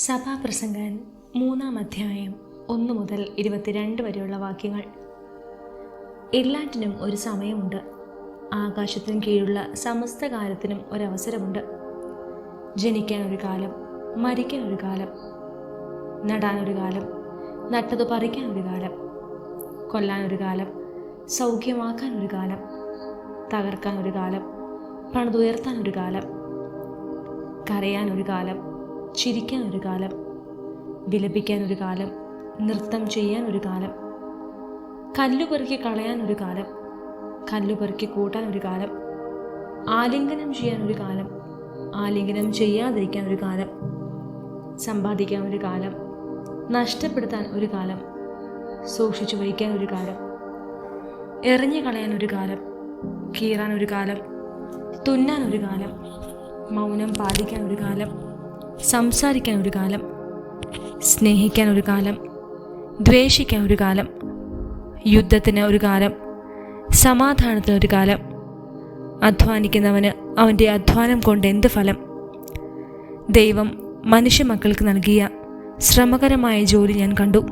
സഭാപ്രസംഗൻ 3-ാം അധ്യായം 1 മുതൽ 22 വരെയുള്ള വാക്യങ്ങൾ. എല്ലാറ്റിനും ഒരു സമയമുണ്ട്. ആകാശത്തിനും കീഴുള്ള സമസ്ത കാര്യത്തിനും ഒരവസരമുണ്ട്. ജനിക്കാൻ ഒരു കാലം, മരിക്കാൻ ഒരു കാലം, നടാനൊരു കാലം, നട്ടത് പറിക്കാൻ ഒരു കാലം, കൊല്ലാനൊരു കാലം, സൗഖ്യമാക്കാൻ ഒരു കാലം, തകർക്കാൻ ഒരു കാലം, പണിതുയർത്താൻ ഒരു കാലം, കരയാൻ ഒരു കാലം, ചിരിക്കാൻ ഒരു കാലം, വിലപിക്കാൻ ഒരു കാലം, നൃത്തം ചെയ്യാൻ ഒരു കാലം, കല്ലുപെറുക്കി കളയാൻ ഒരു കാലം, കല്ലുപെറുക്കി കൂട്ടാൻ ഒരു കാലം, ആലിംഗനം ചെയ്യാൻ ഒരു കാലം, ആലിംഗനം ചെയ്യാതിരിക്കാൻ ഒരു കാലം, സമ്പാദിക്കാൻ ഒരു കാലം, നഷ്ടപ്പെടുത്താൻ ഒരു കാലം, സൂക്ഷിച്ചു വയ്ക്കാൻ ഒരു കാലം, എറിഞ്ഞു കളയാൻ ഒരു കാലം, കീറാൻ ഒരു കാലം, തുന്നാൻ ഒരു കാലം, മൗനം പാലിക്കാൻ ഒരു കാലം, സംസാരിക്കാൻ ഒരു കാലം, സ്നേഹിക്കാൻ ഒരു കാലം, ദ്വേഷിക്കാൻ ഒരു കാലം, യുദ്ധത്തിന് ഒരു കാലം, സമാധാനത്തിന് ഒരു കാലം. അധ്വാനിക്കുന്നവന് അവൻ്റെ അധ്വാനം കൊണ്ട് എന്ത് ഫലം? ദൈവം മനുഷ്യമക്കൾക്ക് നൽകിയ ശ്രമകരമായ ജോലി ഞാൻ കണ്ടു.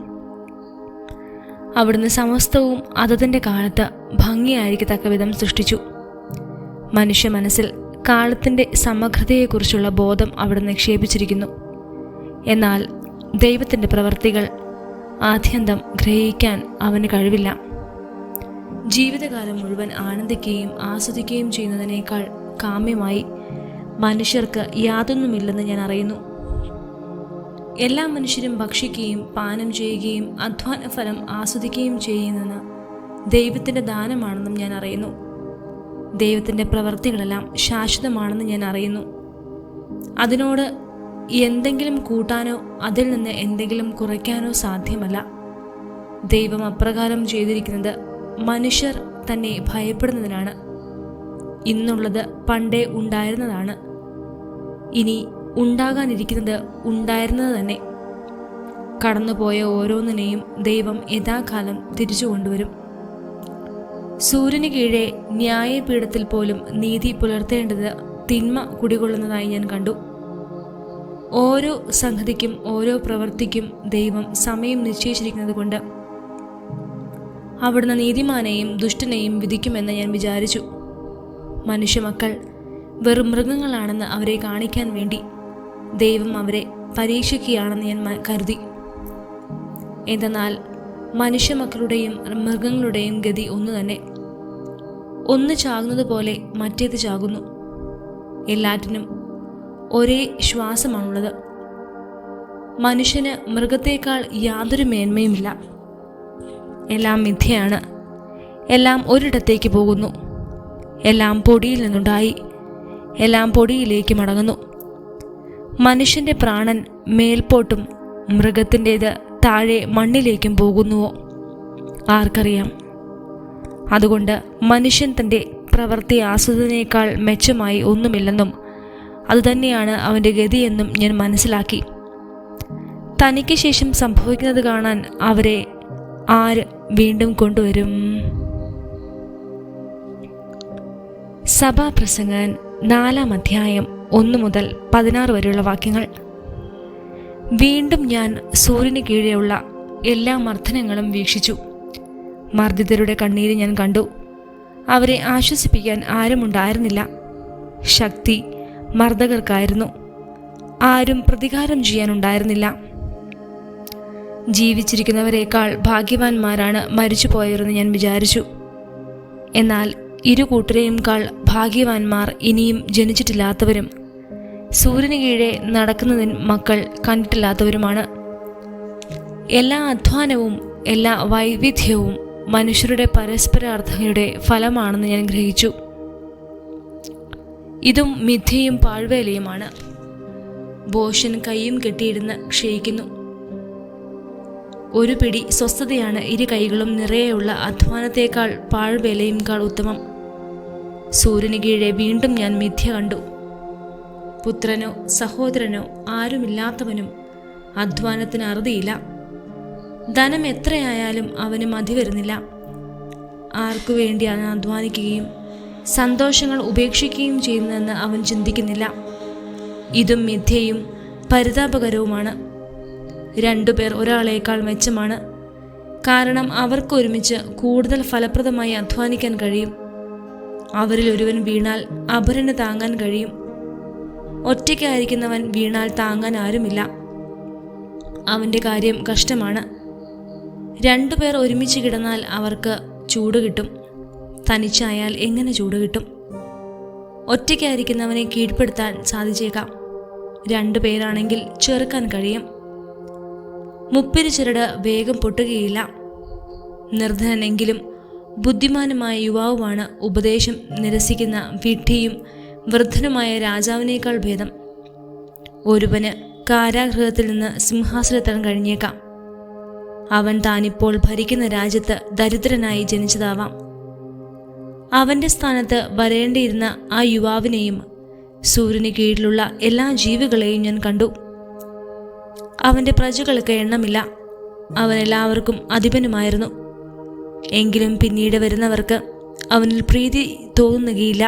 അവിടുന്ന് സമസ്തവും അതതിൻ്റെ കാലത്ത് ഭംഗിയായിരിക്കത്തക്ക വിധം സൃഷ്ടിച്ചു. മനുഷ്യ മനസ്സിൽ കാലത്തിൻ്റെ സമഗ്രതയെക്കുറിച്ചുള്ള ബോധം അവിടെ നിക്ഷേപിച്ചിരിക്കുന്നു. എന്നാൽ ദൈവത്തിൻ്റെ പ്രവൃത്തികൾ ആദ്യന്തം ഗ്രഹിക്കാൻ അവന് കഴിവില്ല. ജീവിതകാലം മുഴുവൻ ആനന്ദിക്കുകയും ആസ്വദിക്കുകയും ചെയ്യുന്നതിനേക്കാൾ കാമ്യമായി മനുഷ്യർക്ക് യാതൊന്നുമില്ലെന്ന് ഞാൻ അറിയുന്നു. എല്ലാ മനുഷ്യരും ഭക്ഷിക്കുകയും പാനം ചെയ്യുകയും അധ്വാന ഫലം ആസ്വദിക്കുകയും ചെയ്യുന്നത് ദൈവത്തിൻ്റെ ദാനമാണെന്നും ഞാൻ അറിയുന്നു. ദൈവത്തിൻ്റെ പ്രവൃത്തികളെല്ലാം ശാശ്വതമാണെന്ന് ഞാൻ അറിയുന്നു. അതിനോട് എന്തെങ്കിലും കൂട്ടാനോ അതിൽ നിന്ന് എന്തെങ്കിലും കുറയ്ക്കാനോ സാധ്യമല്ല. ദൈവം അപ്രകാരം ചെയ്തിരിക്കുന്നത് മനുഷ്യർ തന്നെ ഭയപ്പെടുന്നതിനാണ്. ഇന്നുള്ളത് പണ്ടേ ഉണ്ടായിരുന്നതാണ്, ഇനി ഉണ്ടാകാനിരിക്കുന്നത് ഉണ്ടായിരുന്നത് തന്നെ. കടന്നുപോയ ഓരോന്നിനെയും ദൈവം യഥാകാലം തിരിച്ചു കൊണ്ടുവരും. സൂര്യന് കീഴെ ന്യായപീഠത്തിൽ പോലും നീതി പുലർത്തേണ്ടത് തിന്മ കുടികൊള്ളുന്നതായി ഞാൻ കണ്ടു. ഓരോ സംഗതിക്കും ഓരോ പ്രവൃത്തിക്കും ദൈവം സമയം നിശ്ചയിച്ചിരിക്കുന്നത് കൊണ്ട് അവിടുന്ന് നീതിമാനെയും ദുഷ്ടനെയും വിധിക്കുമെന്ന് ഞാൻ വിചാരിച്ചു. മനുഷ്യമക്കൾ വെറും മൃഗങ്ങളാണെന്ന് അവരെ കാണിക്കാൻ വേണ്ടി ദൈവം അവരെ പരീക്ഷിക്കുകയാണെന്ന് ഞാൻ കരുതി. എന്തെന്നാൽ മനുഷ്യമക്കളുടെയും മൃഗങ്ങളുടെയും ഗതി ഒന്നു തന്നെ. ഒന്ന് ചാകുന്നത് പോലെ മറ്റേത് ചാകുന്നു. എല്ലാറ്റിനും ഒരേ ശ്വാസമാണുള്ളത്. മനുഷ്യന് മൃഗത്തേക്കാൾ യാതൊരു മേന്മയുമില്ല. എല്ലാം മിഥ്യയാണ്. എല്ലാം ഒരിടത്തേക്ക് പോകുന്നു. എല്ലാം പൊടിയിൽ നിന്നുണ്ടായി, എല്ലാം പൊടിയിലേക്ക് മടങ്ങുന്നു. മനുഷ്യൻ്റെ പ്രാണൻ മേൽപോട്ടും മൃഗത്തിൻ്റേത് താഴെ മണ്ണിലേക്കും പോകുന്നുവോ ആർക്കറിയാം. അതുകൊണ്ട് മനുഷ്യൻ തൻ്റെ പ്രവൃത്തി ആസ്വദിനേക്കാൾ മെച്ചമായി ഒന്നുമില്ലെന്നും അതുതന്നെയാണ് അവൻ്റെ ഗതിയെന്നും ഞാൻ മനസ്സിലാക്കി. തനിക്ക് ശേഷം സംഭവിക്കുന്നത് കാണാൻ അവരെ ആര് വീണ്ടും കൊണ്ടുവരും? സഭാപ്രസംഗൻ 4-ാം അധ്യായം 1 മുതൽ 16 വരെയുള്ള വാക്യങ്ങൾ. വീണ്ടും ഞാൻ സൂര്യന് കീഴെയുള്ള എല്ലാ മർദ്ദനങ്ങളും വീക്ഷിച്ചു. മർദ്ദിതരുടെ കണ്ണീര് ഞാൻ കണ്ടു. അവരെ ആശ്വസിപ്പിക്കാൻ ആരുമുണ്ടായിരുന്നില്ല. ശക്തി മർദ്ദകർക്കായിരുന്നു, ആരും പ്രതികാരം ചെയ്യാനുണ്ടായിരുന്നില്ല. ജീവിച്ചിരിക്കുന്നവരെക്കാൾ ഭാഗ്യവാന്മാരാണ് മരിച്ചുപോയവരെന്ന് ഞാൻ വിചാരിച്ചു. എന്നാൽ ഇരു കൂട്ടരെയുംകാൾ ഭാഗ്യവാന്മാർ ഇനിയും ജനിച്ചിട്ടില്ലാത്തവരും സൂര്യന് കീഴെ നടക്കുന്നതിന് മക്കൾ കണ്ടിട്ടില്ലാത്തവരുമാണ്. എല്ലാ അധ്വാനവും എല്ലാ വൈവിധ്യവും മനുഷ്യരുടെ പരസ്പരാർത്ഥങ്ങളുടെ ഫലമാണെന്ന് ഞാൻ ഗ്രഹിച്ചു. ഇതും മിഥ്യയും പാഴ്വേലയുമാണ്. ഭോഷൻ കൈയും കെട്ടിയിരുന്ന് ക്ഷയിക്കുന്നു. ഒരു പിടി സ്വസ്ഥതയാണ് ഇരു കൈകളും നിറയെയുള്ള അധ്വാനത്തേക്കാൾ പാഴ്വേലയുംക്കാൾ ഉത്തമം. സൂര്യന് കീഴെ വീണ്ടും ഞാൻ മിഥ്യ കണ്ടു. പുത്രനോ സഹോദരനോ ആരുമില്ലാത്തവനും അധ്വാനത്തിന് അറുതിയില്ല. ധനം എത്രയായാലും അവന് മതി വരുന്നില്ല. ആർക്കു വേണ്ടിയാണ് അധ്വാനിക്കുകയും സന്തോഷങ്ങൾ ഉപേക്ഷിക്കുകയും ചെയ്യുന്നതെന്ന് അവൻ ചിന്തിക്കുന്നില്ല. ഇതും മിഥ്യയും പരിതാപകരവുമാണ്. രണ്ടുപേർ ഒരാളേക്കാൾ മെച്ചമാണ്. കാരണം അവർക്ക് ഒരുമിച്ച് കൂടുതൽ ഫലപ്രദമായി അധ്വാനിക്കാൻ കഴിയും. അവരിൽ ഒരുവൻ വീണാൽ അപരന് താങ്ങാൻ കഴിയും. ഒറ്റയ്ക്കായിരിക്കുന്നവൻ വീണാൽ താങ്ങാൻ ആരുമില്ല. അവൻ്റെ കാര്യം കഷ്ടമാണ്. രണ്ടുപേർ ഒരുമിച്ച് കിടന്നാൽ അവർക്ക് ചൂട് കിട്ടും. തനിച്ചായാൽ എങ്ങനെ ചൂട് കിട്ടും? ഒറ്റയ്ക്കായിരിക്കുന്നവനെ കീഴ്പ്പെടുത്താൻ സാധിച്ചേക്കാം. രണ്ടുപേരാണെങ്കിൽ ചെറുക്കാൻ കഴിയും. മുപ്പിരി ചുരട് വേഗം പൊട്ടുകയില്ല. നിർധനനെങ്കിലും ബുദ്ധിമാനുമായ യുവാവുമാണ് ഉപദേശം നിരസിക്കുന്ന വിഡ്ഢിയും വൃദ്ധനുമായ രാജാവിനേക്കാൾ ഭേദം. ഒരുവന് കാരാഗൃഹത്തിൽ നിന്ന് സിംഹാസനത്തിൽ കഴിഞ്ഞേക്കാം. അവൻ താനിപ്പോൾ ഭരിക്കുന്ന രാജ്യത്ത് ദരിദ്രനായി ജനിച്ചതാവാം. അവൻ്റെ സ്ഥാനത്ത് വരേണ്ടിയിരുന്ന ആ യുവാവിനെയും സൂര്യന് കീഴിലുള്ള എല്ലാ ജീവികളെയും ഞാൻ കണ്ടു. അവൻ്റെ പ്രജകൾക്ക് എണ്ണമില്ല. അവൻ എല്ലാവർക്കും അധിപനുമായിരുന്നു. എങ്കിലും പിന്നീട് വരുന്നവർക്ക് അവനിൽ പ്രീതി തോന്നുകയില്ല.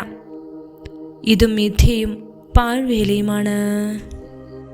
ഇതും മിഥ്യയും പാഴ്വേലയുമാണ്.